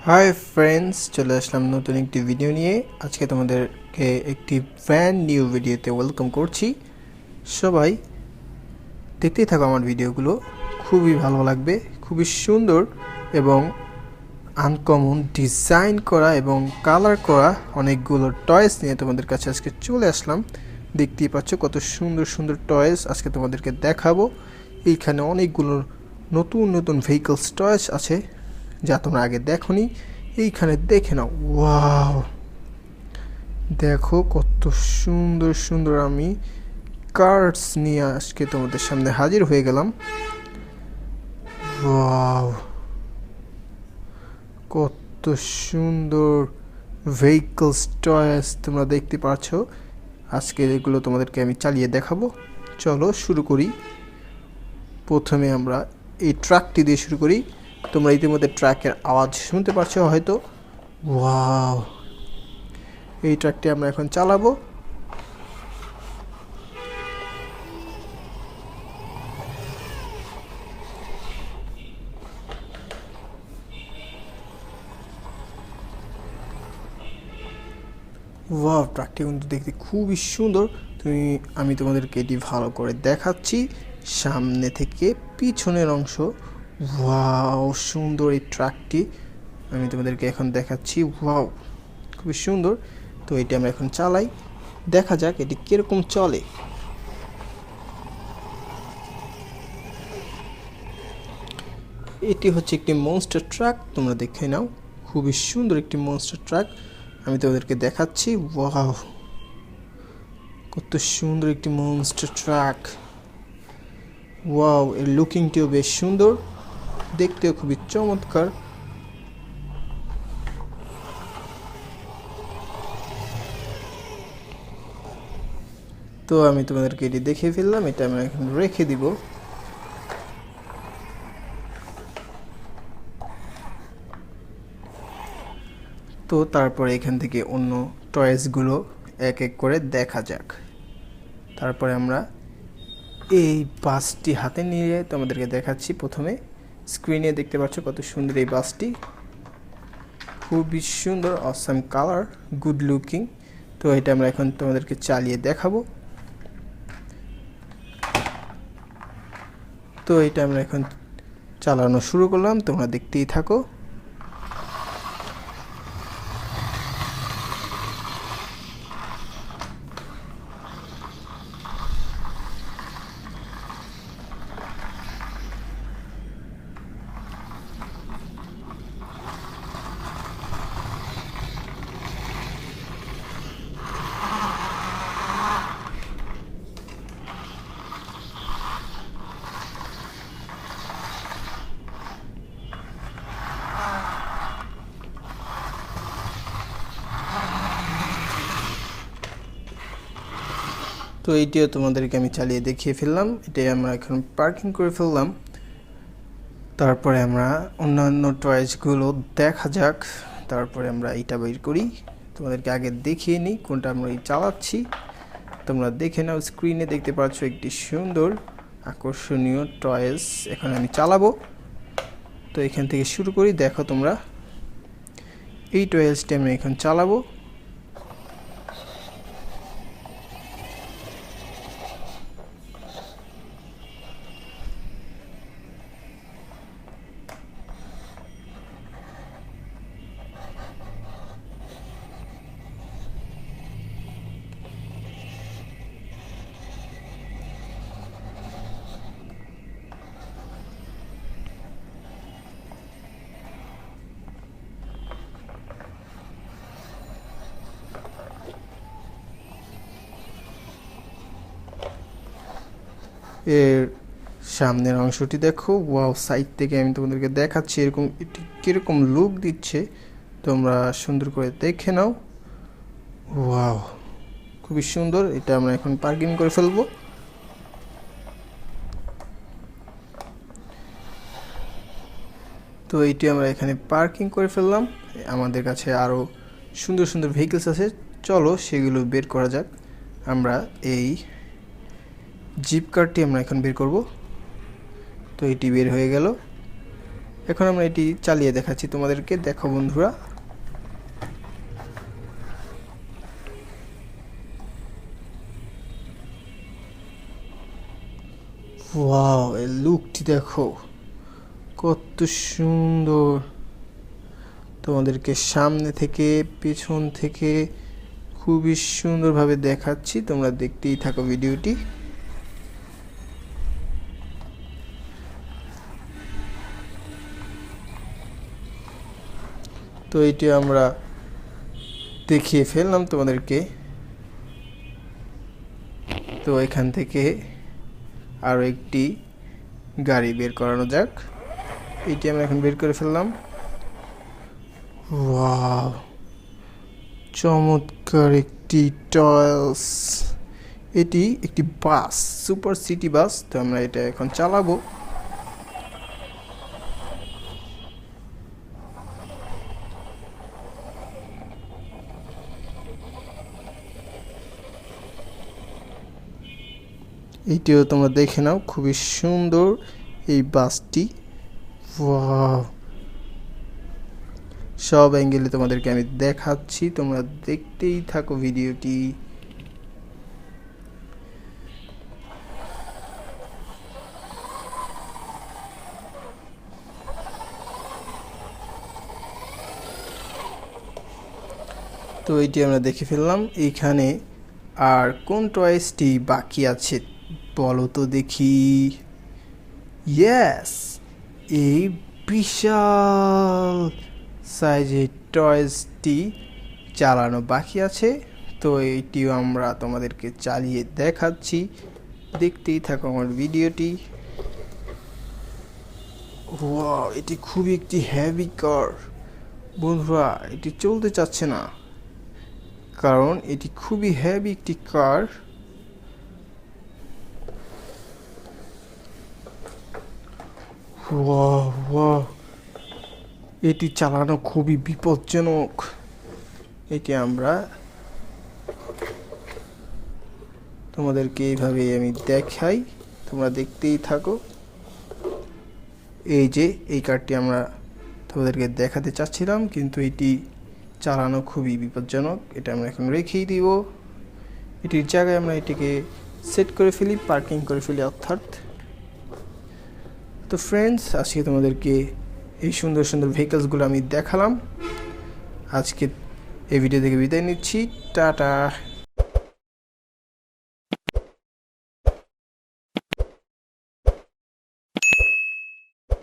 Hi friends, চলে আসলাম নতুন একটি ভিডিও নিয়ে। আজকে তোমাদেরকে একটি ব্র্যান্ড নিউ ভিডিওতে ওয়েলকাম করছি। সবাই দেখতেই থাকো আমার ভিডিওগুলো, খুবই ভালো লাগবে। খুবই সুন্দর এবং আনকমন ডিজাইন করা এবং কালার করা অনেকগুলো টয়েস নিয়ে তোমাদের কাছে আজকে চলে আসলাম। দেখতেই পাচ্ছ কত সুন্দর সুন্দর টয়েস আজকে তোমাদেরকে দেখাবো। এইখানে অনেকগুলো নতুন নতুন ভেহিকলস টয়েস আছে যা তোমরা আগে দেখোনি। এইখানে দেখে নাও, ওয়াও, দেখো কত সুন্দর সুন্দর আমি কার্ডস নিয়ে আজকে তোমাদের সামনে হাজির হয়ে গেলাম। ওয়াও, কত সুন্দর ভেহিকলস টয়েস তোমরা দেখতে পাচ্ছ। আজকে এগুলো তোমাদেরকে আমি চালিয়ে দেখাবো। চলো শুরু করি। প্রথমে আমরা এই ট্রাকটি দিয়ে শুরু করি। তোমরা ইতিমধ্যে ট্রাকের আওয়াজ শুনতে পাচ্ছ হয়তো। ওয়াও, এই ট্রাকটি আমরা এখন চালাবো। ওয়াও, ট্রাকটি কিন্তু দেখতে খুবই সুন্দর। আমি তোমাদেরকে এটি ভালো করে দেখাচ্ছি সামনে থেকে পিছনের অংশ। ওয়াও, সুন্দর এই ট্রাকটি আমি তোমাদেরকে এখন দেখাচ্ছি। ওয়াও, খুবই সুন্দর। তো এটি আমরা এখন চালাই, দেখা যাক এটি কিরকম চলে। এটি হচ্ছে একটি মনস্টার ট্রাক, তোমরা দেখে নাও। খুবই সুন্দর একটি মনস্টার ট্রাক আমি তোমাদেরকে দেখাচ্ছি। ওয়াও, কত সুন্দর একটি মনস্টার ট্রাক। ওয়াও, এর লুকিংটিও বেশ সুন্দর, দেখতেও খুবই চমৎকার। তো আমি তোমাদেরকে এটি দেখিয়ে ফেললাম, এটা আমি এখন রেখে দিব। তো তারপরে এখান থেকে অন্য টয়েসগুলো এক এক করে দেখা যাক। তারপরে আমরা এই বাসটি হাতে নিয়ে তোমাদেরকে দেখাচ্ছি। প্রথমে স্ক্রিনে দেখতে পাচ্ছ কত সুন্দর এই বাসটি, খুবই সুন্দর, অসাম কালার, গুড লুকিং। তো এটা আমরা এখন তোমাদেরকে চালিয়ে দেখাবো। তো এটা আমরা এখন চালানো শুরু করলাম, তোমরা দেখতেই থাকো। তো এইটিও তোমাদেরকে আমি চালিয়ে দেখিয়ে ফেললাম। এটাই আমরা এখন পার্কিং করে ফেললাম। তারপরে আমরা অন্যান্য টয়েসগুলো দেখা যাক। তারপরে আমরা এইটা বের করি, তোমাদেরকে আগে দেখিয়ে নিই কোনটা আমরা চালাচ্ছি। তোমরা দেখে নাও, স্ক্রিনে দেখতে পাচ্ছ একটি সুন্দর আকর্ষণীয় টয়েস এখন আমি চালাবো। তো এখান থেকে শুরু করি, দেখো তোমরা এই টয়েসটি আমি এখন চালাবো। এর সামনের অংশটি দেখো। ওয়াও, সাইড থেকে আমি তোমাদেরকে দেখাচ্ছি এরকম এটি কীরকম লুক দিচ্ছে, তোমরা সুন্দর করে দেখে নাও। ওয়াও, খুবই সুন্দর। এটা আমরা এখন পার্কিং করে ফেলবো। তো এইটি আমরা এখানে পার্কিং করে ফেললাম। আমাদের কাছে আরও সুন্দর সুন্দর ভেহিকলস আছে, চলো সেগুলো বের করা যাক। আমরা এই জিপ কারটি আমরা এখন বের করব। তো এটি বের হয়ে গেল। এখন আমরা এটি চালিয়ে দেখাচ্ছি তোমাদেরকে, দেখো বন্ধুরা। ওয়াও, এর লুকটি দেখো কত সুন্দর। তোমাদেরকে সামনে থেকে পেছন থেকে খুবই সুন্দরভাবে দেখাচ্ছি, তোমরা দেখতেই থাকো ভিডিওটি। তো এটি আমরা দেখিয়ে ফেললাম তোমাদেরকে। তো এখান থেকে আরও একটি গাড়ি বের করানো যাক। এটি আমরা এখন বের করে ফেললাম। ওয়াও, চমৎকার একটি টয়েলস। এটি একটি বাস, সুপার সিটি বাস। তো আমরা এটা এখন চালাবো। এইটিও তোমরা দেখে নাও, খুবই সুন্দর এই বাসটি। ওয়াও, সব অ্যাঙ্গেলে তোমাদেরকে আমি দেখাচ্ছি, তোমরা দেখতেই থাকো ভিডিওটি। তো এইটি আমরা দেখে ফেললাম। এইখানে আর কোন টয়েসটি বাকি আছে বলো তো দেখি। ইয়েস, এই বিশাল সাইজের টয়েসটি চালানো বাকি আছে। তো এইটিও আমরা তোমাদেরকে চালিয়ে দেখাচ্ছি, দেখতেই থাকো আমার ভিডিওটি। ওয়াও, এটি খুবই একটি হেভি কার বন্ধুরা। এটি চলতে চাচ্ছে না, কারণ এটি খুবই হেভি একটি কার। ওয়াও ওয়াও, এটি চালানো খুবই বিপজ্জনক। এটি আমরা তোমাদেরকে এইভাবে আমি দেখাই, তোমরা দেখতেই থাকো। এই যে এই কারটি আমরা তোমাদেরকে দেখাতে চাচ্ছিলাম, কিন্তু এটি চালানো খুবই বিপজ্জনক। এটা আমরা এখন রেখেই দিব। এটির জায়গায় আমরা এটিকে সেট করে ফেলি, পার্কিং করে ফেলি অর্থাৎ। তো ফ্রেন্ডস, আজকে তোমাদেরকে এই সুন্দর সুন্দর ভেহিকলসগুলো আমি দেখালাম। আজকে এই ভিডিও থেকে বিদায় নিচ্ছি, টাটা।